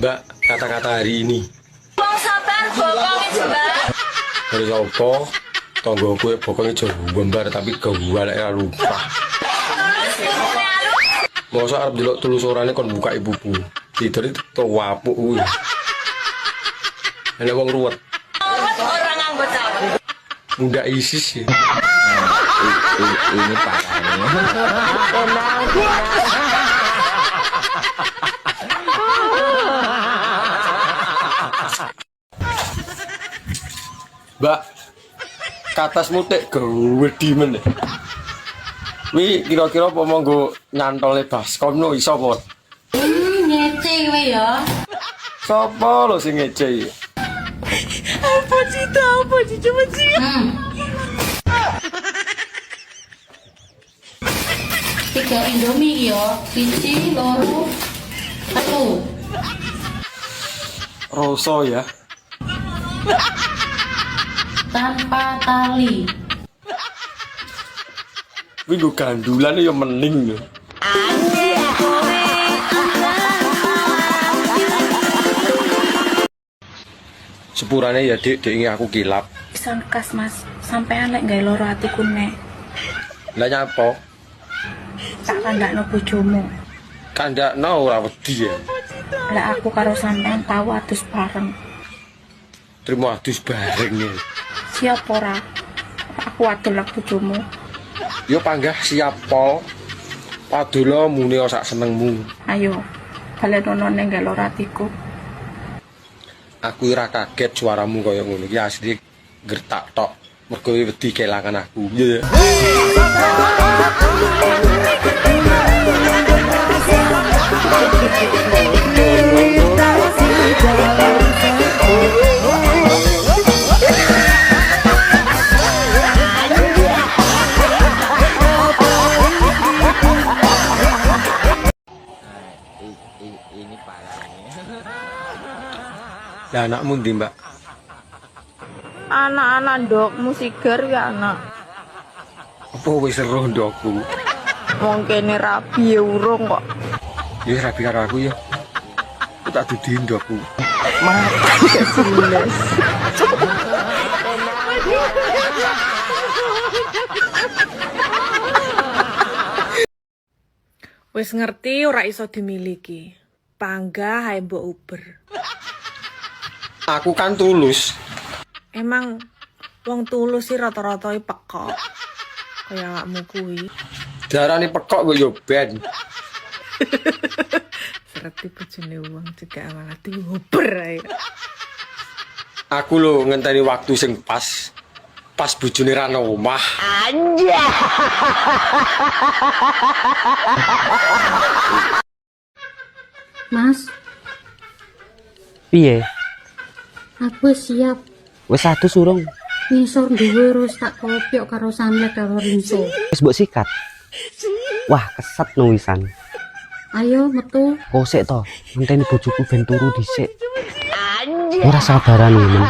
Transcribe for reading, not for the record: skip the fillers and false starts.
Mbak, kata-kata hari ini. Wong sabar bokong jembar. Dari apa? Tonggo gue pokoknya jauh gambar tapi gua lek lupa. Masa arep delok telusurane kon buka ibuku. Tidur itu wapuk kuwi. Ana wong ruwet. Orang nganggo cawe. Muda ISIS ya. Ini parahnya. Mbak, katasmu tek gede men. Wi kira-kira apa monggo nyantole baskom no iso apa? Ngece kowe ya. Sopo lho sing ngece? Apa sih coba sih. Tiga Indomie ya, biji, loro, satu. Roso ya. Tanpa tali. Wi nggo gandulan ya mening lho. Sepurane ya Dik, ingin aku kilap. Pisan kas mas, sampai anak gak loro hatiku nek. Lah nyapa? Tak kandakno bojomu. Kandakno ora wedi ya. Lah aku karo sampean tahu atus bareng. Terima adus bareng ya. Siap ora? Aku adol lak bojomu. Yo panggah siap pol. Padula muni sak senengmu. Ayo, balenono ning gak loro hatiku. Aku ora kaget suaramu kaya ngono iki asli gertak tok. Mergo wedi kelangan aku. Ya. Ini parahnya. Lah anakmu ndi, Mbak? Anak-anak ndok musiker ya anak. Apa wis seru ndokku? Wong kene rabi urung kok. Ya rabi karo aku ya. Aku tak dudi ndokku. Mati gak jelas. Wis ngerti ora iso dimiliki. Panggah hae mbok uber. Aku kan tulus. Emang wong tulus sih rata-rata pekok. Kaya awakmu kuwi. Darane pekok kok yo ben. Sereti bojone wong juga malah diuber ae. Aku lho ngenteni waktu sing pas. Pas bojone ra nang omah. Mas, Piye? aku siap Wis adus urung? ngisor dhuwur wis tak kopiok karo samlet karo rinso. Wis mbok sikat. Wah, kesat no wisan. Ayo metu. Kok sik to, ngenteni bojoku ben turu dhisik. Ora sabaran men.